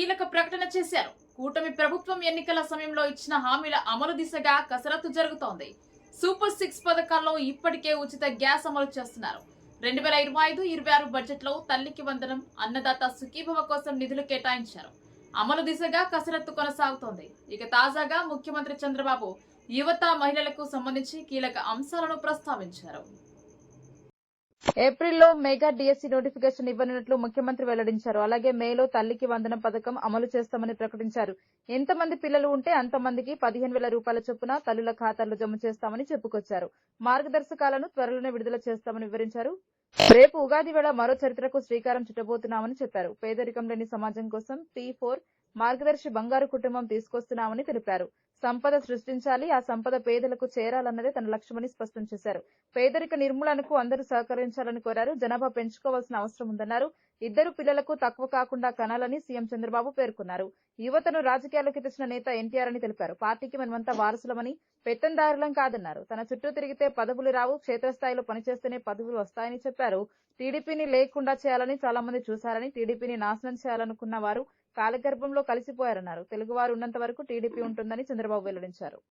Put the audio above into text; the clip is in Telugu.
కీలక ప్రకటన చేశారు. కూటమి ప్రభుత్వం ఎన్నికల సమయంలో ఇచ్చిన హామీల అమలు దిశగా కసరత్తు జరుగుతోంది. సూపర్ 6 పథకాల్లో ఇప్పటికే ఉచిత గ్యాస్ అమలు చేస్తున్నారు. 2025-26 బడ్జెట్లో తల్లికి వందనం, అన్నదాత సుఖీభవ కోసం నిధులు కేటాయించారు. అమలు దిశగా కసరత్తు కొనసాగుతోంది. ఇక తాజాగా ముఖ్యమంత్రి చంద్రబాబు యువత, మహిళలకు సంబంధించి కీలక అంశాలను ప్రస్తావించారు. ఏప్రిల్లో మెగా డిఎస్సి నోటిఫికేషన్ ఇవ్వనున్నట్లు ముఖ్యమంత్రి వెల్లడించారు. అలాగే మేలో తల్లికి వందనం పథకం అమలు చేస్తామని ప్రకటించారు. ఎంతమంది పిల్లలు ఉంటే అంతమందికి 15,000 రూపాయల చొప్పున తల్లుల ఖాతాల్లో జమ చేస్తామని చెప్పుకొచ్చారు. మార్గదర్శకాలను త్వరలోనే విడుదల చేస్తామని వివరించారు. రేపు ఉగాది వేళ మరో చరిత్రకు శ్రీకారం చుట్టబోతున్నామని చెప్పారు. పేదరికం లేని సమాజం కోసం P4 మార్గదర్శి బంగారు కుటుంబం తీసుకొస్తున్నామని తెలిపారు. సంపద సృష్టించాలి, ఆ సంపద పేదలకు చేరాలన్నదే తన లక్ష్యమని స్పష్టం చేశారు. పేదరిక నిర్మూలనకు అందరూ సహకరించాలని కోరారు. జనాభా పెంచుకోవాల్సిన అవసరం ఉందన్నారు. 2 పిల్లలకు తక్కువ కాకుండా కనాలని సీఎం చంద్రబాబు పేర్కొన్నారు. యువతను రాజకీయాల్లోకి తెచ్చిన నేత ఎన్టీఆర్ అని తెలిపారు. పార్టీకి మనమంతా వారసులమని, పెత్తందారులం కాదన్నారు. తన చుట్టూ తిరిగితే పదవులు రావు, క్షేత్రస్థాయిలో పనిచేస్తేనే పదవులు వస్తాయని చెప్పారు. టీడీపీని లేకుండా చేయాలని చాలా మంది చూశారని, టీడీపీని నాశనం చేయాలనుకున్న వారు కాలగర్భంలో కలిసిపోయారన్నారు. తెలుగువారు ఉన్నంత వరకు టీడీపీ ఉంటుందని చంద్రబాబు వెల్లడించారు.